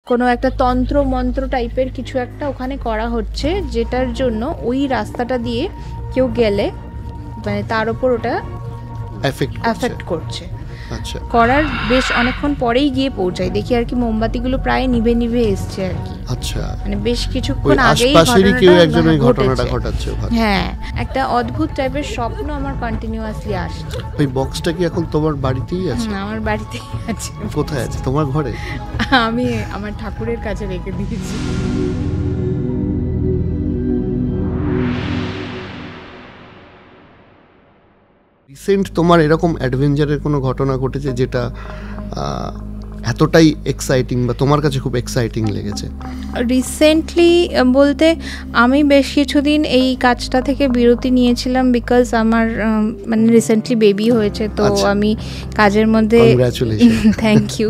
কোনো একটা তন্ত্র মন্ত্র টাইপের কিছু একটা ওখানে করা হচ্ছে, যেটার জন্য ওই রাস্তাটা দিয়ে কেউ গেলে মানে তার উপর ওটা এফেক্ট করছে। আচ্ছা, করার বেশ অনেকক্ষণ পরেই গিয়ে পৌঁছাই, দেখি আর কি মোমবাতিগুলো প্রায় নিভে নিভে এসছে আর কি। আচ্ছা, মানে বেশ কিছুক্ষণ আগেই ঘটনাটা ঘটাচ্ছে ওখানে। হ্যাঁ, একটা অদ্ভুত টাইপের স্বপ্ন আমার কন্টিনিউয়াসলি আসছে। ওই বক্সটা কি এখন তোমার বাড়িতেই আছে? আমার বাড়িতেই আছে। কোথায় আছে? তোমার ঘরে? আমি আমার ঠাকুরের কাছে রেখে দিয়েছি। রিসেন্ট তোমার এরকম অ্যাডভেঞ্চারের কোনো ঘটনা ঘটেছে যেটা এতটাই এক্সাইটিং বা তোমার কাছে খুব এক্সাইটিং লেগেছে? রিসেন্টলি বলতে আমি বেশ কিছুদিন এই কাজটা থেকে বিরতি নিয়েছিলাম, বিকজ আমার মানে রিসেন্টলি বেবি হয়েছে, তো আমি কাজের মধ্যে থ্যাংক ইউ,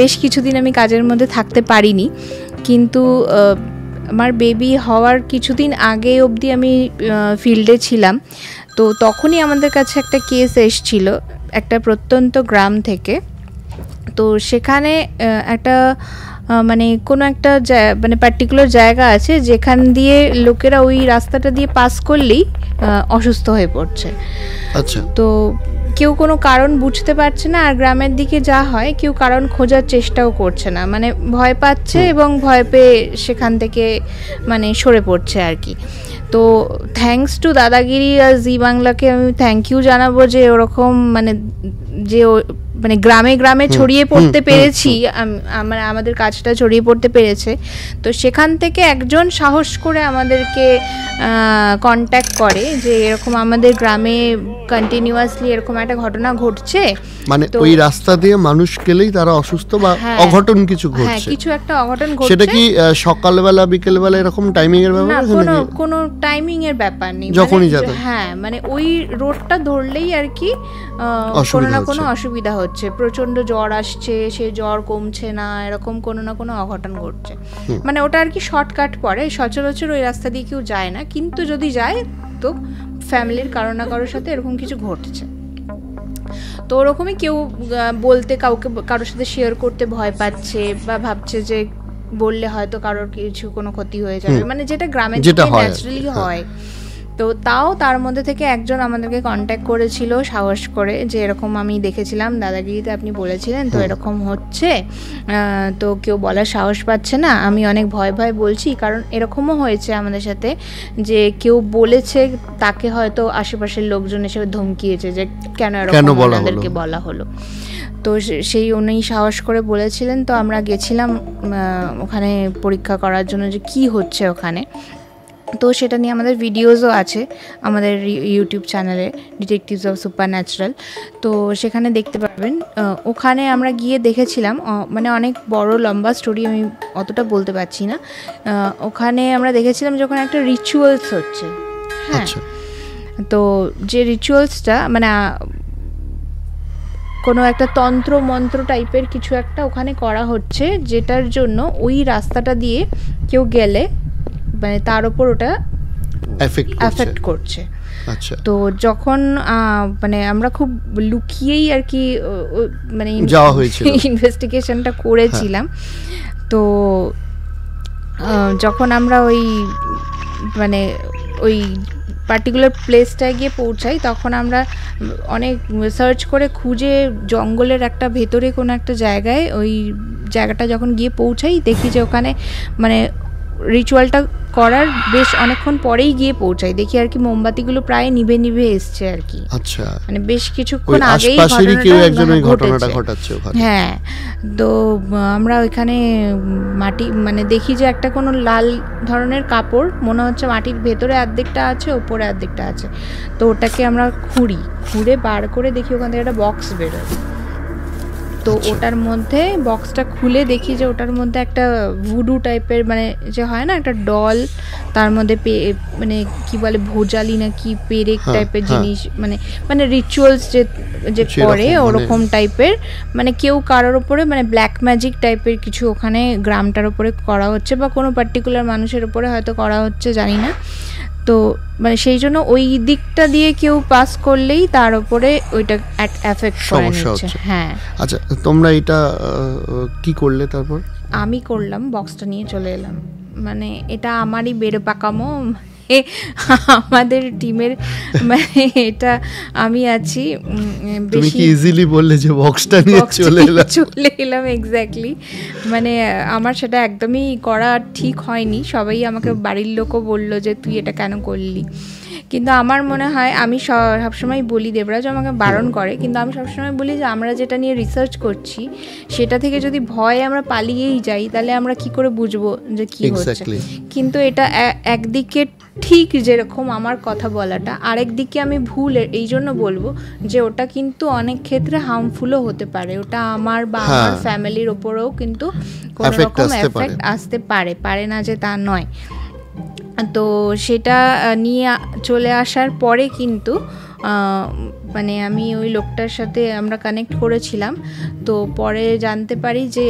বেশ কিছুদিন আমি কাজের মধ্যে থাকতে পারিনি। কিন্তু আমার বেবি হওয়ার কিছুদিন আগে অবধি আমি ফিল্ডে ছিলাম, তো তখনই আমাদের কাছে একটা কেস এসেছিল একটা প্রত্যন্ত গ্রাম থেকে। তো সেখানে একটা মানে কোনো একটা মানে পার্টিকুলার জায়গা আছে যেখান দিয়ে লোকেরা ওই রাস্তাটা দিয়ে পাস করলেই অসুস্থ হয়ে পড়ছে। আচ্ছা, তো কেউ কোনো কারণ বুঝতে পারছে না, আর গ্রামের দিকে যা হয় কেউ কারণ খোঁজার চেষ্টাও করছে না, মানে ভয় পাচ্ছে এবং ভয় পেয়ে সেখান থেকে মানে সরে পড়ছে আর কি। তো থ্যাঙ্কস টু দাদাগিরি আর জি বাংলাকে আমি থ্যাংক ইউ জানাবো যে ওরকম মানে যে মানে গ্রামে গ্রামে ছড়িয়ে পড়তে পেরেছি, আমাদের কাজটা ছড়িয়ে পড়তে পেরেছে। তো সেখান থেকে একজন সাহস করে আমাদেরকে কন্ট্যাক্ট করে যে এরকম আমাদের গ্রামে কন্টিনিউয়াসলি এরকম একটা ঘটনা ঘটছে, মানে ওই রাস্তা দিয়ে মানুষ গেলেই তারা অসুস্থ বা অঘটন কিছু ঘটছে। হ্যাঁ, কিছু একটা অঘটন ঘটছে। সেটা কি সকালবেলা বিকেলবেলা এরকম টাইমিং এর ব্যাপার? না, কোনো টাইমিং এর ব্যাপার নেই, যখনই যাবে। হ্যাঁ, মানে ওই রোডটা ধরলেই আর কি কোনো না কোনো অসুবিধা হচ্ছে, প্রচন্ড জ্বর আসছে, সে জ্বর কমছে না, এরকম কোনো না কোনো অঘটন ঘটছে। মানে ওটা আর কি শর্টকাট পড়ে, সচরাচর ওই রাস্তা দিয়ে কেউ যায় না, কিন্তু যদি যায় তো ফ্যামিলির কারো না কারোর সাথে এরকম কিছু ঘটছে। তো ওরকমই কেউ বলতে কারোর সাথে শেয়ার করতে ভয় পাচ্ছে বা ভাবছে যে বললে হয়তো কারোর কিছু কোনো ক্ষতি হয়ে যাবে, মানে যেটা গ্রামে ন্যাচারালি হয়। তো তাও তার মধ্যে থেকে একজন আমাদেরকে কন্ট্যাক্ট করেছিল সাহস করে যে এরকম আমি দেখেছিলাম দাদাগিরিতে, আপনি বলেছিলেন তো এরকম হচ্ছে, তো কেউ বলার সাহস পাচ্ছে না। আমি অনেক ভয় ভয় বলছি, কারণ এরকমও হয়েছে আমাদের সাথে যে কেউ বলেছে, তাকে হয়তো আশেপাশের লোকজন এসে ধমকিয়েছে যে কেন এরকম আমাদেরকে বলা হলো। তো সেই উনি সাহস করে বলেছিলেন, তো আমরা গেছিলাম ওখানে পরীক্ষা করার জন্য যে কি হচ্ছে ওখানে। তো সেটা নিয়ে আমাদের ভিডিওসও আছে আমাদের ইউটিউব চ্যানেলে, ডিটেকটিভস অফ সুপার ন্যাচারাল। তো সেখানে দেখতে পাবেন। ওখানে আমরা গিয়ে দেখেছিলাম, মানে অনেক বড় লম্বা স্টোরি, আমি অতটা বলতে পারছি না। ওখানে আমরা দেখেছিলাম যে ওখানে একটা রিচুয়ালস হচ্ছে। হ্যাঁ, তো যে রিচুয়ালসটা মানে কোনো একটা তন্ত্র মন্ত্র টাইপের কিছু একটা ওখানে করা হচ্ছে, যেটার জন্য ওই রাস্তাটা দিয়ে কেউ গেলে মানে তার উপর ওটা এফেক্ট করছে। আচ্ছা, তো যখন মানে আমরা খুব লুকিয়েই আর কি মানে যাওয়া হয়েছিল, ইনভেস্টিগেশনটা করেছিলাম। তো যখন আমরা ওই মানে ওই পার্টিকুলার প্লেসটায় গিয়ে পৌঁছাই, তখন আমরা অনেক সার্চ করে খুঁজে জঙ্গলের একটা ভেতরে কোনো একটা জায়গায় ওই জায়গাটা যখন গিয়ে পৌঁছাই, দেখি যে ওখানে মানে রিচুয়ালটা করার বেশ অনেকক্ষণ পরেই গিয়ে পৌঁছাই, দেখি আর কি মোমবাতিগুলো প্রায় নিভে নিভে এসছে আর কি। আচ্ছা, মানে বেশ কিছুক্ষণ আগেই ঘটনাটা ঘটাচ্ছে ওখানে। হ্যাঁ, তো আমরা ওইখানে মাটি মানে দেখি যে একটা কোনো লাল ধরনের কাপড়, মনে হচ্ছে মাটির ভেতরে অর্ধেকটা আছে, ওপরে অর্ধেকটা আছে। তো ওটাকে আমরা খুঁড়ে বার করে দেখি ওখান থেকে একটা বক্স বেরোয়। তো ওটার মধ্যে বক্সটা খুলে দেখি যে ওটার মধ্যে একটা ভুডু টাইপের মানে যে হয় না একটা ডল, তার মধ্যে মানে কি বলে ভোজালি না কি পেরেক টাইপের জিনিস, মানে রিচুয়ালস যে করে ওরকম টাইপের, মানে কেউ কারোর উপরে মানে ব্ল্যাক ম্যাজিক টাইপের কিছু ওখানে গ্রামটার উপরে করা হচ্ছে বা কোনো পার্টিকুলার মানুষের উপরে হয়তো করা হচ্ছে, জানি না। তো মানে সেই জন্য ওই দিকটা দিয়ে কেউ পাস করলেই তার উপরে ওইটা এফেক্ট করে নিচ্ছে। হ্যাঁ, আচ্ছা, তোমরা এটা কি করলে তারপর? আমি করলাম, বক্সটা নিয়ে চলে এলাম। মানে এটা আমারই বেড়ে পাকামো, আমাদের টিমের, মানে এটা আমি আছি তুমি কি ইজিলি বললে যে বক্সটা নিয়ে চলে এলাম। এক্স্যাক্টলি, মানে আমার সেটা একদমই করা ঠিক হয়নি। সবাই আমাকে, বাড়ির লোকও বললো যে তুই এটা কেন করলি, কিন্তু আমার মনে হয়, আমি সবসময় বলি, দেবরাজ আমাকে বারণ করে, কিন্তু আমি সবসময় বলি যে আমরা যেটা নিয়ে রিসার্চ করছি সেটা থেকে যদি ভয়ে আমরা পালিয়েই যাই তাহলে আমরা কি করে বুঝবো যে কি হচ্ছে। কিন্তু এটা একদিকে ঠিক যেরকম আমার কথা বলাটা, আরেক দিকে আমি ভুল এই জন্য বলবো যে ওটা কিন্তু অনেক ক্ষেত্রে হার্মফুলও হতে পারে। ওটা আমার বা আমার ফ্যামিলির ওপরেও কিন্তু কোনো রকম এফেক্ট আসতে পারে না যে তা নয়। তো সেটা নিয়ে চলে আসার পরে কিন্তু মানে আমি ওই লোকটার সাথে আমরা কানেক্ট করেছিলাম। তো পরে জানতে পারি যে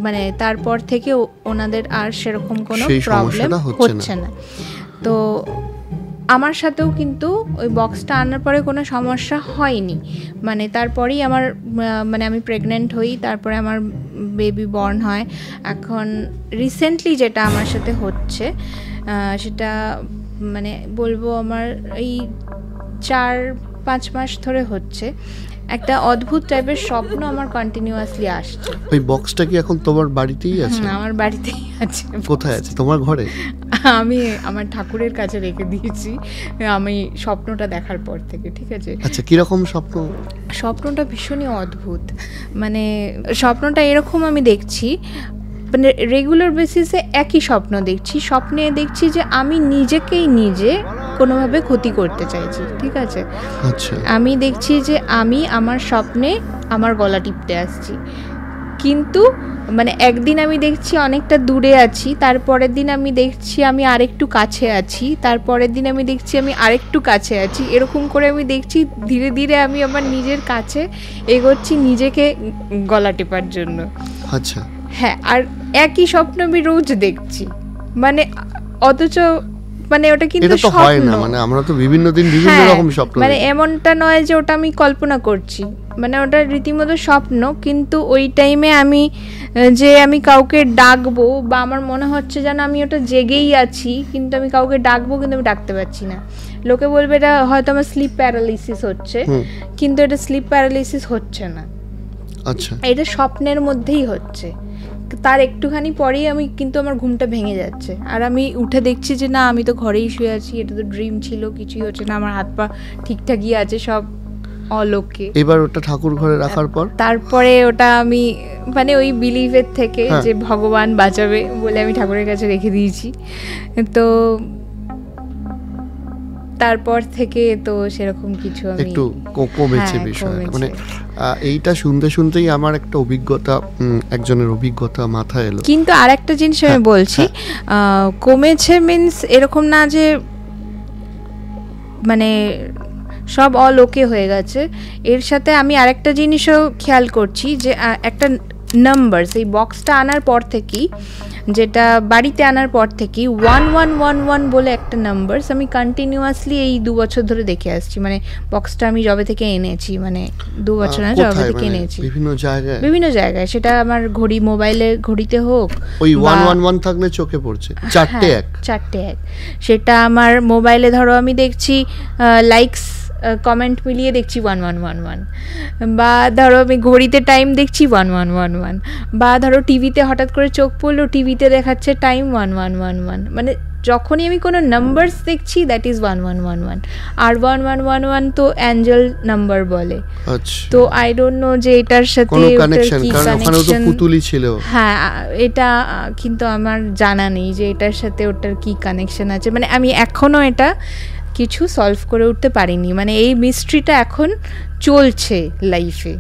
মানে তারপর থেকে ওনাদের আর সেরকম কোনো প্রবলেম হচ্ছে না। তো আমার সাথেও কিন্তু ওই বক্সটা আনার পরে কোনো সমস্যা হয়নি। মানে তারপরেই আমার, মানে আমি প্রেগনেন্ট হই, তারপরে আমার বেবি বর্ন হয়। এখন রিসেন্টলি যেটা আমার সাথে হচ্ছে সেটা মানে বলবো আমার এই 4-5 মাস ধরে হচ্ছে। একটা অদ্ভুত টাইপের স্বপ্ন আমার কন্টিনিউয়াসলি আসছে। ওই বক্সটা কি এখন তোমার বাড়িতেই আছে? আমার বাড়িতেই আছে। কোথায় আছে? তোমার ঘরে? আমি আমার ঠাকুরের কাছে রেখে দিয়েছি আমি স্বপ্নটা দেখার পর থেকে। ঠিক আছে, আচ্ছা, কিরকম স্বপ্ন? স্বপ্নটা ভীষণই অদ্ভুত। মানে স্বপ্নটা এরকম আমি দেখছি, মানে রেগুলার বেসিসে একই স্বপ্ন দেখছি। স্বপ্নে দেখছি যে আমি নিজেকেই নিজে কোনোভাবে ক্ষতি করতে চাইছি। ঠিক আছে, আচ্ছা, আমি দেখছি যে আমি আমার স্বপ্নে আমার গলা টিপতে আসছি, কিন্তু মানে একদিন আমি দেখছি অনেকটা দূরে আছি, তারপরের দিন আমি দেখছি আমি আরেকটু কাছে আছি, তারপরের দিন আমি দেখছি আমি আরেকটু কাছে আছি। এরকম করে আমি দেখছি ধীরে ধীরে আমি আমার নিজের কাছে এগোচ্ছি নিজেকে গলা টেপার জন্য। আচ্ছা, হ্যাঁ, আর একই স্বপ্ন আমি রোজ দেখছি। মানে অথচ মানে ওটা কিন্তু হয় না, মানে আমরা তো বিভিন্ন দিন বিভিন্ন রকম স্বপ্ন, মানে এমনটা নয় যে ওটা আমি কল্পনা করছি, মানে ওটা রীতিমতো স্বপ্ন। কিন্তু ওই টাইমে আমি যে আমি কাউকে ডাকবো বা আমার মনে হচ্ছে যেন আমি ওটা জেগেই আছি, কিন্তু আমি কাউকে ডাকবো কিন্তু আমি ডাকতে পারছি না। লোকে বলবে এটা হয়তো আমার স্লিপ প্যারালাইসিস হচ্ছে, কিন্তু এটা স্লিপ প্যারালাইসিস হচ্ছে না। আচ্ছা, এটা স্বপ্নের মধ্যেই হচ্ছে। তার একটুখানি পরেই আমি কিন্তু আমার ঘুমটা ভেঙে যাচ্ছে, আর আমি উঠে দেখছি যে না, আমি তো ঘরেই শুয়ে আছি, এটা তো ড্রিম ছিল, কিছুই হচ্ছে না, আমার হাত পা ঠিকঠাকই আছে, সব অলোকে। এবার ওটা ঠাকুর ঘরে রাখার পর তারপরে ওটা আমি মানে ওই বিলিভের থেকে যে ভগবান বাঁচাবে বলে আমি ঠাকুরের কাছে রেখে দিয়েছি। তো তারপর থেকে তো সেরকম কিছু আমি একটু কমেছে বিষয়টা। মানে এইটা শুনতে শুনতেই আমার একটা অভিজ্ঞতা, একজনের অভিজ্ঞতা মাথায় এলো। কিন্তু আর একটা জিনিস আমি বলছি, কমেছে মিন্স এরকম না যে মানে সব অলোকে হয়ে গেছে। এর সাথে আমি আরেকটা জিনিসও খেয়াল করছি যে একটা নাম্বারস, এই বক্সটা আনার পর থেকেই, যেটা বাড়িতে আনার পর থেকেই 1111 বলে একটা নাম্বারস আমি কন্টিনিউয়াসলি এই 2 বছর ধরে দেখে আসছি। মানে বক্সটা আমি যবে থেকে এনেছি, মানে 2 বছর না, যবে থেকে এনেছি বিভিন্ন জায়গায়, সেটা আমার ঘড়ি, মোবাইলের ঘড়িতে হোক, ওই 111 থাকলে চোখে পড়ছে 4-1, সেটা আমার মোবাইলে ধরো আমি দেখছি লাইকস কমেন্ট মিলিয়ে দেখছি 1111, বা ধরো আমি ঘড়িতে টাইম দেখছি 1111, বা ধরো টিভিতে হঠাৎ করে চোখ পড়লো, টিভিতে দেখাচ্ছে টাইম 1111। মানে যখনই আমি কোনো নাম্বারস দেখছি দ্যাট ইজ 1111। আর 1111 তো অ্যাঞ্জেল নাম্বার বলে। তো আই ডোন্ট নো যে এটার সাথে কানেকশন ছিল। হ্যাঁ, এটা কিন্তু আমার জানা নেই যে এটার সাথে ওটার কি কানেকশন আছে। মানে আমি এখনো এটা কিছু সলভ করে উঠতে পারিনি। মানে এই মিস্ট্রিটা এখন চলছে লাইফে।